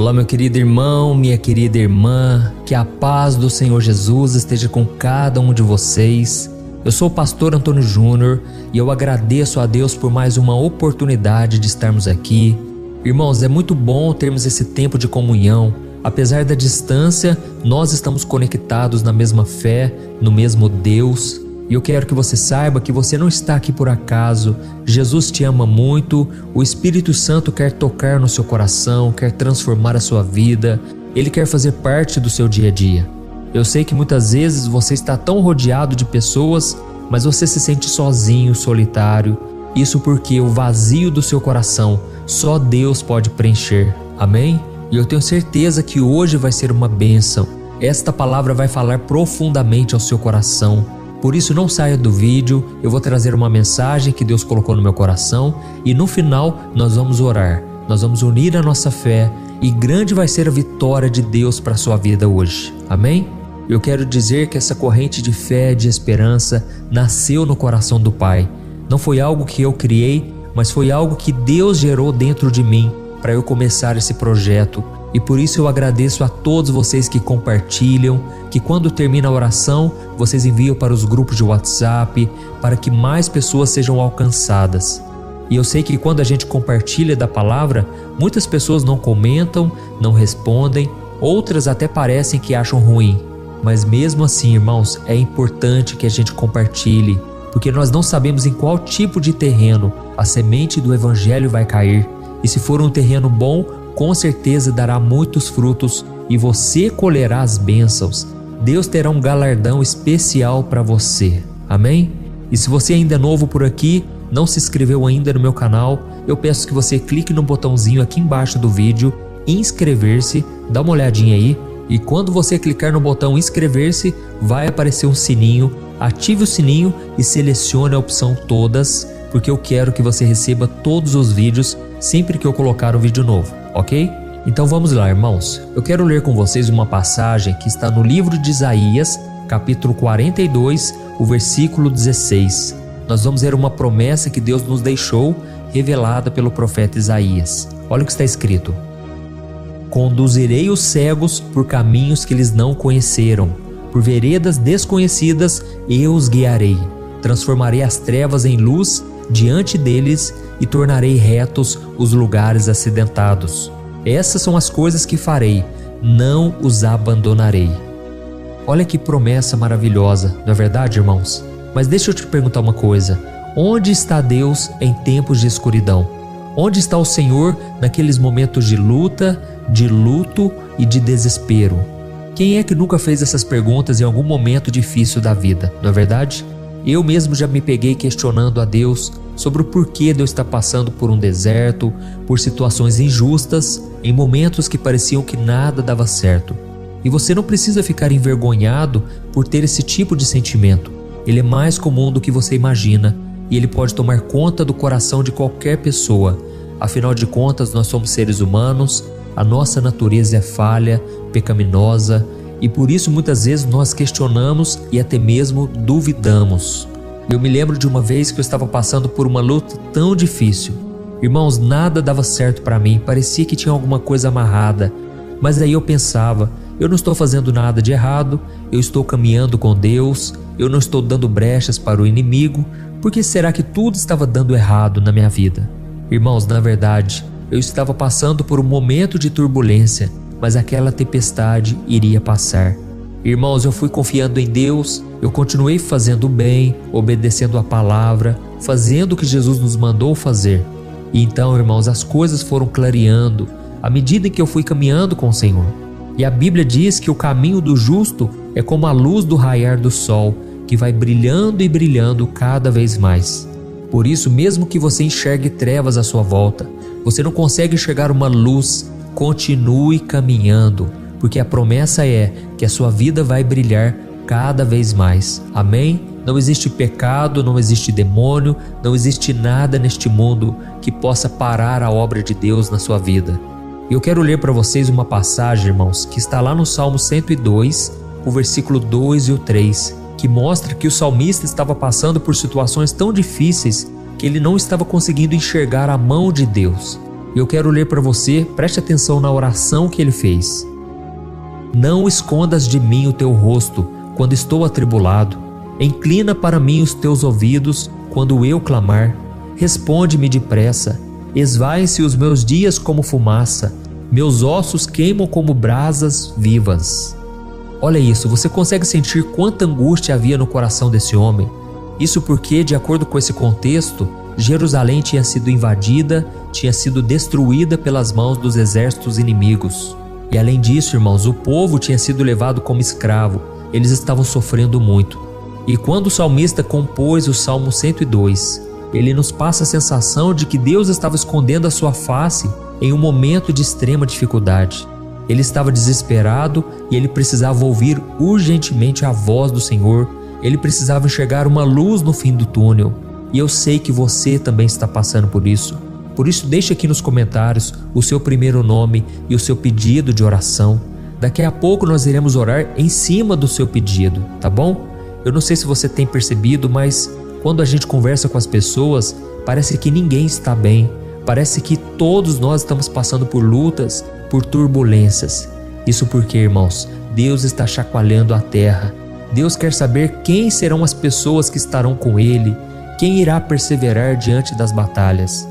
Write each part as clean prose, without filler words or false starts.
Olá, meu querido irmão, minha querida irmã, que a paz do Senhor Jesus esteja com cada um de vocês. Eu sou o pastor Antônio Júnior e eu agradeço a Deus por mais uma oportunidade de estarmos aqui. Irmãos, é muito bom termos esse tempo de comunhão. Apesar da distância, nós estamos conectados na mesma fé, no mesmo Deus. E eu quero que você saiba que você não está aqui por acaso. Jesus te ama muito, o Espírito Santo quer tocar no seu coração, quer transformar a sua vida, Ele quer fazer parte do seu dia a dia. Eu sei que muitas vezes você está tão rodeado de pessoas, mas você se sente sozinho, solitário. Isso porque o vazio do seu coração só Deus pode preencher. Amém? E eu tenho certeza que hoje vai ser uma bênção. Esta palavra vai falar profundamente ao seu coração. Por isso não saia do vídeo, eu vou trazer uma mensagem que Deus colocou no meu coração e no final nós vamos orar, nós vamos unir a nossa fé e grande vai ser a vitória de Deus para a sua vida hoje, amém? Eu quero dizer que essa corrente de fé, de esperança, nasceu no coração do Pai. Não foi algo que eu criei, mas foi algo que Deus gerou dentro de mim para eu começar esse projeto. E por isso eu agradeço a todos vocês que compartilham, que quando termina a oração, vocês enviam para os grupos de WhatsApp, para que mais pessoas sejam alcançadas. E eu sei que quando a gente compartilha da palavra, muitas pessoas não comentam, não respondem, outras até parecem que acham ruim. Mas mesmo assim, irmãos, é importante que a gente compartilhe, porque nós não sabemos em qual tipo de terreno a semente do Evangelho vai cair. E se for um terreno bom, com certeza dará muitos frutos e você colherá as bênçãos. Deus terá um galardão especial para você. Amém? E se você ainda é novo por aqui, não se inscreveu ainda no meu canal, eu peço que você clique no botãozinho aqui embaixo do vídeo, inscrever-se, dá uma olhadinha aí. E quando você clicar no botão inscrever-se, vai aparecer um sininho. Ative o sininho e selecione a opção todas, porque eu quero que você receba todos os vídeos sempre que eu colocar um vídeo novo, ok? Então vamos lá, irmãos. Eu quero ler com vocês uma passagem que está no livro de Isaías, capítulo 42, o versículo 16. Nós vamos ver uma promessa que Deus nos deixou, revelada pelo profeta Isaías. Olha o que está escrito: conduzirei os cegos por caminhos que eles não conheceram, por veredas desconhecidas eu os guiarei. Transformarei as trevas em luz diante deles e tornarei retos os lugares acidentados. Essas são as coisas que farei, não os abandonarei. Olha que promessa maravilhosa, não é verdade, irmãos? Mas deixa eu te perguntar uma coisa: onde está Deus em tempos de escuridão? Onde está o Senhor naqueles momentos de luta, de luto e de desespero? Quem é que nunca fez essas perguntas em algum momento difícil da vida, não é verdade? Eu mesmo já me peguei questionando a Deus sobre o porquê de eu estar passando por um deserto, por situações injustas, em momentos que pareciam que nada dava certo. E você não precisa ficar envergonhado por ter esse tipo de sentimento. Ele é mais comum do que você imagina e ele pode tomar conta do coração de qualquer pessoa. Afinal de contas, nós somos seres humanos, a nossa natureza é falha, pecaminosa, e por isso muitas vezes nós questionamos e até mesmo duvidamos. Eu me lembro de uma vez que eu estava passando por uma luta tão difícil. Irmãos, nada dava certo para mim, parecia que tinha alguma coisa amarrada. Mas aí eu pensava, eu não estou fazendo nada de errado, eu estou caminhando com Deus, eu não estou dando brechas para o inimigo, por que será que tudo estava dando errado na minha vida? Irmãos, na verdade, eu estava passando por um momento de turbulência, mas aquela tempestade iria passar. Irmãos, eu fui confiando em Deus, eu continuei fazendo o bem, obedecendo a palavra, fazendo o que Jesus nos mandou fazer. E então, irmãos, as coisas foram clareando à medida em que eu fui caminhando com o Senhor. E a Bíblia diz que o caminho do justo é como a luz do raiar do sol, que vai brilhando e brilhando cada vez mais. Por isso, mesmo que você enxergue trevas à sua volta, você não consegue enxergar uma luz, continue caminhando, porque a promessa é que a sua vida vai brilhar cada vez mais. Amém? Não existe pecado, não existe demônio, não existe nada neste mundo que possa parar a obra de Deus na sua vida. E eu quero ler para vocês uma passagem, irmãos, que está lá no Salmo 102, o versículo 2 e o 3, que mostra que o salmista estava passando por situações tão difíceis que ele não estava conseguindo enxergar a mão de Deus. Eu quero ler para você, preste atenção na oração que ele fez. Não escondas de mim o teu rosto quando estou atribulado. Inclina para mim os teus ouvidos quando eu clamar. Responde-me depressa. Esvaem-se os meus dias como fumaça. Meus ossos queimam como brasas vivas. Olha isso, você consegue sentir quanta angústia havia no coração desse homem? Isso porque, de acordo com esse contexto, Jerusalém tinha sido invadida, tinha sido destruída pelas mãos dos exércitos inimigos. E além disso, irmãos, o povo tinha sido levado como escravo. Eles estavam sofrendo muito. E quando o salmista compôs o Salmo 102, ele nos passa a sensação de que Deus estava escondendo a sua face em um momento de extrema dificuldade. Ele estava desesperado e ele precisava ouvir urgentemente a voz do Senhor. Ele precisava enxergar uma luz no fim do túnel. E eu sei que você também está passando por isso. Por isso, deixe aqui nos comentários o seu primeiro nome e o seu pedido de oração. Daqui a pouco nós iremos orar em cima do seu pedido, tá bom? Eu não sei se você tem percebido, mas quando a gente conversa com as pessoas, parece que ninguém está bem. Parece que todos nós estamos passando por lutas, por turbulências. Isso porque, irmãos, Deus está chacoalhando a terra. Deus quer saber quem serão as pessoas que estarão com Ele, quem irá perseverar diante das batalhas.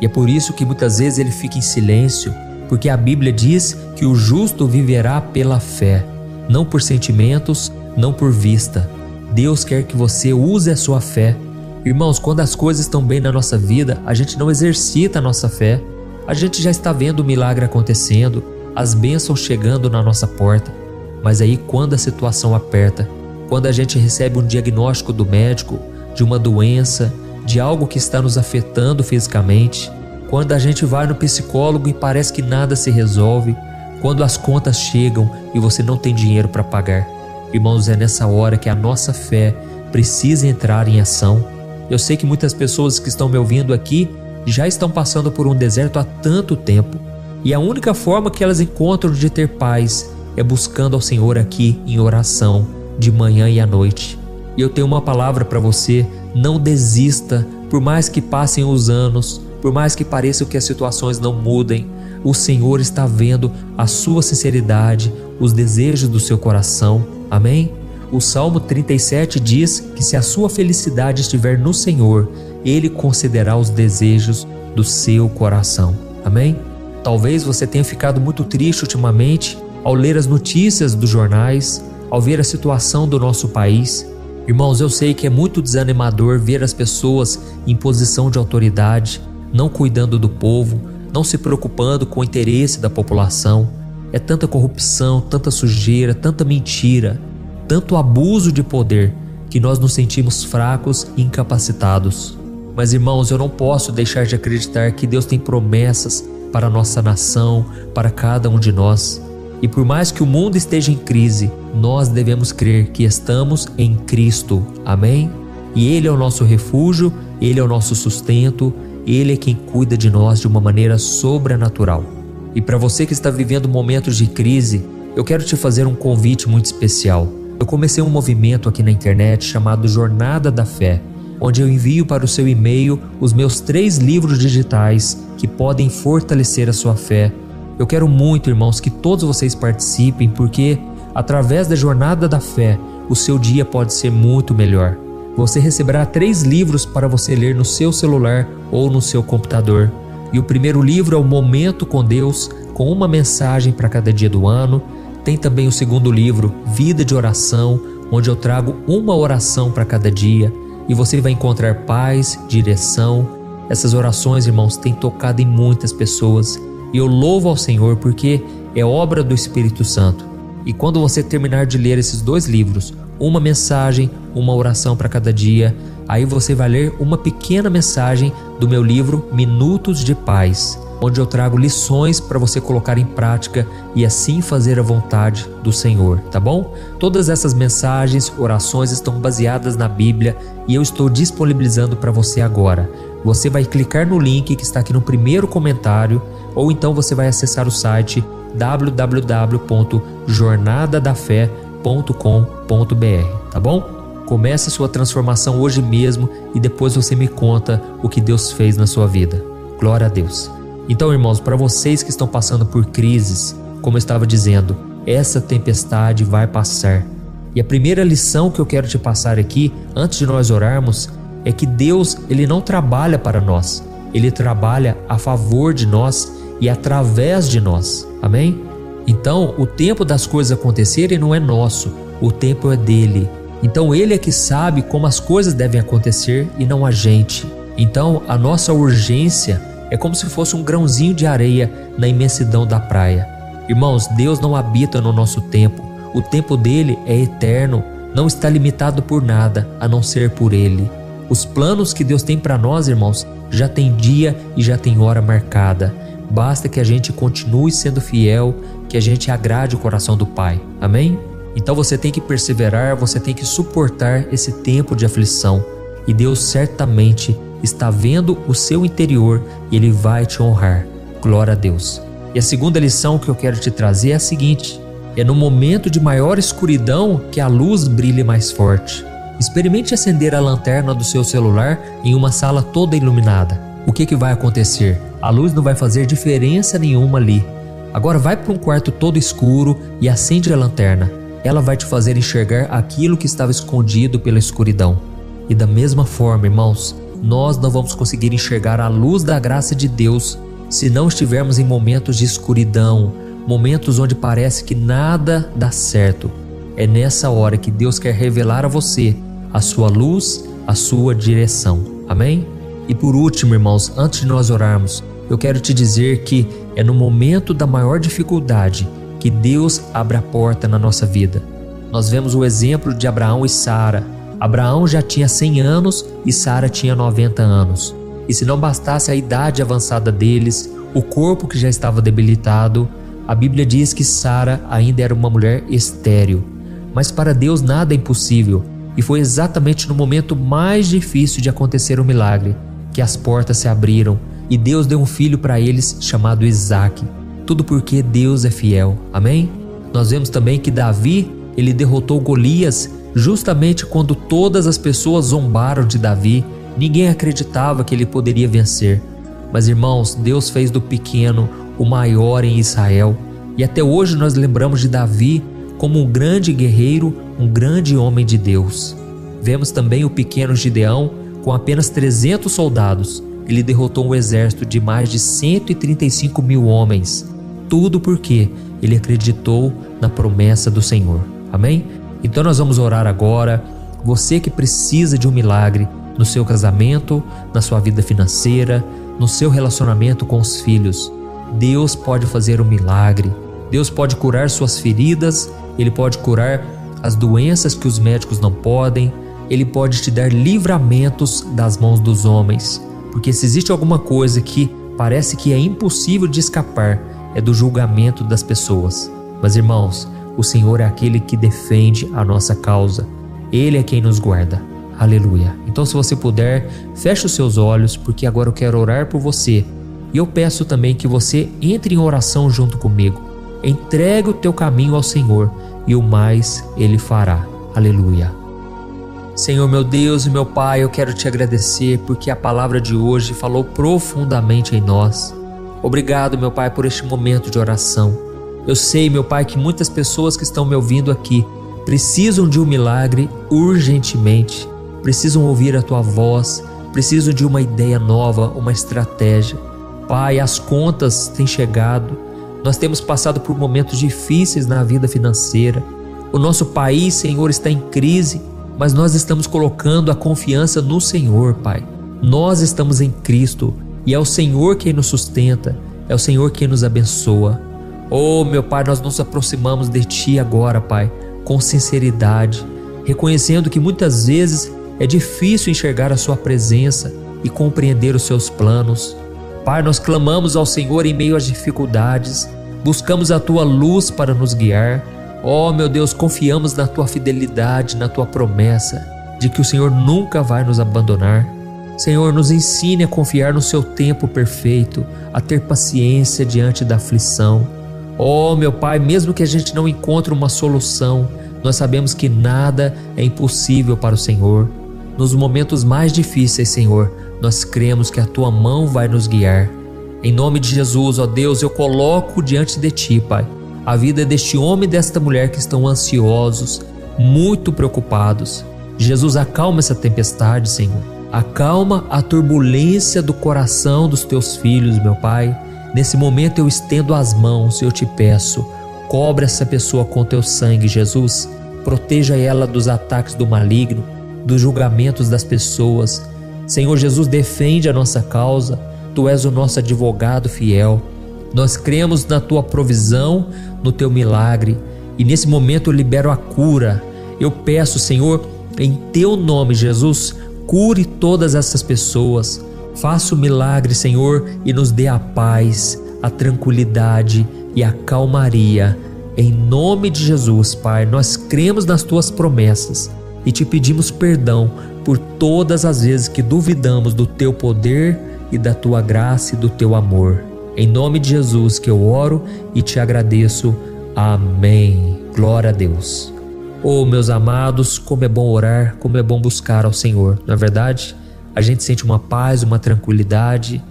E é por isso que muitas vezes Ele fica em silêncio, porque a Bíblia diz que o justo viverá pela fé, não por sentimentos, não por vista. Deus quer que você use a sua fé. Irmãos, quando as coisas estão bem na nossa vida, a gente não exercita a nossa fé. A gente já está vendo o milagre acontecendo, as bênçãos chegando na nossa porta. Mas aí quando a situação aperta, quando a gente recebe um diagnóstico do médico, de uma doença, de algo que está nos afetando fisicamente, quando a gente vai no psicólogo e parece que nada se resolve, quando as contas chegam e você não tem dinheiro para pagar, irmãos, é nessa hora que a nossa fé precisa entrar em ação. Eu sei que muitas pessoas que estão me ouvindo aqui já estão passando por um deserto há tanto tempo, e a única forma que elas encontram de ter paz é buscando ao Senhor aqui em oração, de manhã e à noite. E eu tenho uma palavra para você: não desista, por mais que passem os anos, por mais que pareça que as situações não mudem, o Senhor está vendo a sua sinceridade, os desejos do seu coração. Amém? O Salmo 37 diz que se a sua felicidade estiver no Senhor, Ele concederá os desejos do seu coração. Amém? Talvez você tenha ficado muito triste ultimamente ao ler as notícias dos jornais, ao ver a situação do nosso país. Irmãos, eu sei que é muito desanimador ver as pessoas em posição de autoridade, não cuidando do povo, não se preocupando com o interesse da população. É tanta corrupção, tanta sujeira, tanta mentira, tanto abuso de poder, que nós nos sentimos fracos e incapacitados. Mas, irmãos, eu não posso deixar de acreditar que Deus tem promessas para a nossa nação, para cada um de nós. E por mais que o mundo esteja em crise, nós devemos crer que estamos em Cristo. Amém? E Ele é o nosso refúgio, Ele é o nosso sustento, Ele é quem cuida de nós de uma maneira sobrenatural. E para você que está vivendo momentos de crise, eu quero te fazer um convite muito especial. Eu comecei um movimento aqui na internet chamado Jornada da Fé, onde eu envio para o seu e-mail os meus 3 livros digitais que podem fortalecer a sua fé. Eu quero muito, irmãos, que todos vocês participem, porque através da Jornada da Fé, o seu dia pode ser muito melhor. Você receberá 3 livros para você ler no seu celular ou no seu computador. E o primeiro livro é o Momento com Deus, com uma mensagem para cada dia do ano. Tem também o segundo livro, Vida de Oração, onde eu trago uma oração para cada dia. E você vai encontrar paz, direção. Essas orações, irmãos, têm tocado em muitas pessoas. E eu louvo ao Senhor porque é obra do Espírito Santo. E quando você terminar de ler esses 2 livros, uma mensagem, uma oração para cada dia, aí você vai ler uma pequena mensagem do meu livro Minutos de Paz, onde eu trago lições para você colocar em prática e assim fazer a vontade do Senhor, tá bom? Todas essas mensagens, orações estão baseadas na Bíblia e eu estou disponibilizando para você agora. Você vai clicar no link que está aqui no primeiro comentário, ou então você vai acessar o site www.jornadadafé.com.br, tá bom? Comece a sua transformação hoje mesmo e depois você me conta o que Deus fez na sua vida. Glória a Deus. Então, irmãos, para vocês que estão passando por crises, como eu estava dizendo, essa tempestade vai passar. E a primeira lição que eu quero te passar aqui, antes de nós orarmos, é que Deus, Ele não trabalha para nós. Ele trabalha a favor de nós e através de nós. Amém? Então, o tempo das coisas acontecerem não é nosso, o tempo é dele. Então, Ele é que sabe como as coisas devem acontecer e não a gente. Então, a nossa urgência é como se fosse um grãozinho de areia na imensidão da praia. Irmãos, Deus não habita no nosso tempo. O tempo dele é eterno, não está limitado por nada, a não ser por Ele. Os planos que Deus tem para nós, irmãos, já tem dia e já tem hora marcada. Basta que a gente continue sendo fiel, que a gente agrade o coração do Pai. Amém? Então você tem que perseverar, você tem que suportar esse tempo de aflição. E Deus certamente está vendo o seu interior e Ele vai te honrar. Glória a Deus. E a segunda lição que eu quero te trazer é a seguinte: é no momento de maior escuridão que a luz brilhe mais forte. Experimente acender a lanterna do seu celular em uma sala toda iluminada. O que vai acontecer? A luz não vai fazer diferença nenhuma ali. Agora vai para um quarto todo escuro e acende a lanterna. Ela vai te fazer enxergar aquilo que estava escondido pela escuridão. E da mesma forma, irmãos, nós não vamos conseguir enxergar a luz da graça de Deus se não estivermos em momentos de escuridão, momentos onde parece que nada dá certo. É nessa hora que Deus quer revelar a você a sua luz, a sua direção. Amém? E por último, irmãos, antes de nós orarmos, eu quero te dizer que é no momento da maior dificuldade que Deus abre a porta na nossa vida. Nós vemos o exemplo de Abraão e Sara. Abraão já tinha 100 anos e Sara tinha 90 anos. E se não bastasse a idade avançada deles, o corpo que já estava debilitado, a Bíblia diz que Sara ainda era uma mulher estéril. Mas para Deus nada é impossível. E foi exatamente no momento mais difícil de acontecer o milagre que as portas se abriram e Deus deu um filho para eles chamado Isaque. Tudo porque Deus é fiel. Amém? Nós vemos também que Davi, ele derrotou Golias justamente quando todas as pessoas zombaram de Davi. Ninguém acreditava que ele poderia vencer. Mas, irmãos, Deus fez do pequeno o maior em Israel. E até hoje nós lembramos de Davi como um grande guerreiro, um grande homem de Deus. Vemos também o pequeno Gideão com apenas 300 soldados. Ele derrotou um exército de mais de 135 mil homens. Tudo porque ele acreditou na promessa do Senhor. Amém? Então nós vamos orar agora. Você que precisa de um milagre no seu casamento, na sua vida financeira, no seu relacionamento com os filhos, Deus pode fazer um milagre. Deus pode curar suas feridas, Ele pode curar as doenças que os médicos não podem, Ele pode te dar livramentos das mãos dos homens. Porque se existe alguma coisa que parece que é impossível de escapar, é do julgamento das pessoas. Mas, irmãos, o Senhor é aquele que defende a nossa causa. Ele é quem nos guarda. Aleluia. Então, se você puder, feche os seus olhos, porque agora eu quero orar por você. E eu peço também que você entre em oração junto comigo. Entregue o teu caminho ao Senhor e o mais Ele fará. Aleluia. Senhor, meu Deus e meu Pai, eu quero te agradecer porque a palavra de hoje falou profundamente em nós. Obrigado, meu Pai, por este momento de oração. Eu sei, meu Pai, que muitas pessoas que estão me ouvindo aqui precisam de um milagre urgentemente, precisam ouvir a Tua voz, precisam de uma ideia nova, uma estratégia. Pai, as contas têm chegado, nós temos passado por momentos difíceis na vida financeira. O nosso país, Senhor, está em crise, mas nós estamos colocando a confiança no Senhor, Pai. Nós estamos em Cristo e é o Senhor quem nos sustenta, é o Senhor quem nos abençoa. Oh, meu Pai, nós nos aproximamos de Ti agora, Pai, com sinceridade, reconhecendo que muitas vezes é difícil enxergar a Sua presença e compreender os Seus planos. Pai, nós clamamos ao Senhor em meio às dificuldades, buscamos a Tua luz para nos guiar. Oh, meu Deus, confiamos na Tua fidelidade, na Tua promessa de que o Senhor nunca vai nos abandonar. Senhor, nos ensine a confiar no Seu tempo perfeito, a ter paciência diante da aflição. Oh, meu Pai, mesmo que a gente não encontre uma solução, nós sabemos que nada é impossível para o Senhor. Nos momentos mais difíceis, Senhor, nós cremos que a Tua mão vai nos guiar. Em nome de Jesus, ó Deus, eu coloco diante de Ti, Pai, a vida deste homem e desta mulher que estão ansiosos, muito preocupados. Jesus, acalma essa tempestade, Senhor. Acalma a turbulência do coração dos Teus filhos, meu Pai. Nesse momento eu estendo as mãos e eu Te peço, cobre essa pessoa com Teu sangue, Jesus. Proteja ela dos ataques do maligno, dos julgamentos das pessoas. Senhor Jesus, defende a nossa causa. Tu és o nosso advogado fiel. Nós cremos na Tua provisão, no Teu milagre. E nesse momento eu libero a cura. Eu peço, Senhor, em Teu nome, Jesus, cure todas essas pessoas. Faça o milagre, Senhor, e nos dê a paz, a tranquilidade e a calmaria. Em nome de Jesus, Pai, nós cremos nas Tuas promessas e Te pedimos perdão por todas as vezes que duvidamos do Teu poder e da Tua graça e do Teu amor. Em nome de Jesus que eu oro e Te agradeço. Amém. Glória a Deus. Oh, meus amados, como é bom orar, como é bom buscar ao Senhor. Na verdade, a gente sente uma paz, uma tranquilidade.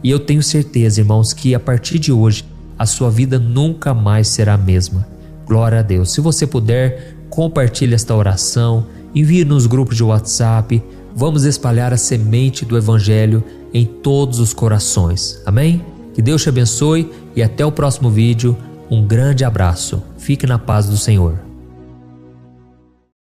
E eu tenho certeza, irmãos, que a partir de hoje a sua vida nunca mais será a mesma. Glória a Deus. Se você puder, compartilhe esta oração, envie nos grupos de WhatsApp. Vamos espalhar a semente do Evangelho em todos os corações. Amém? Que Deus te abençoe e até o próximo vídeo. Um grande abraço. Fique na paz do Senhor.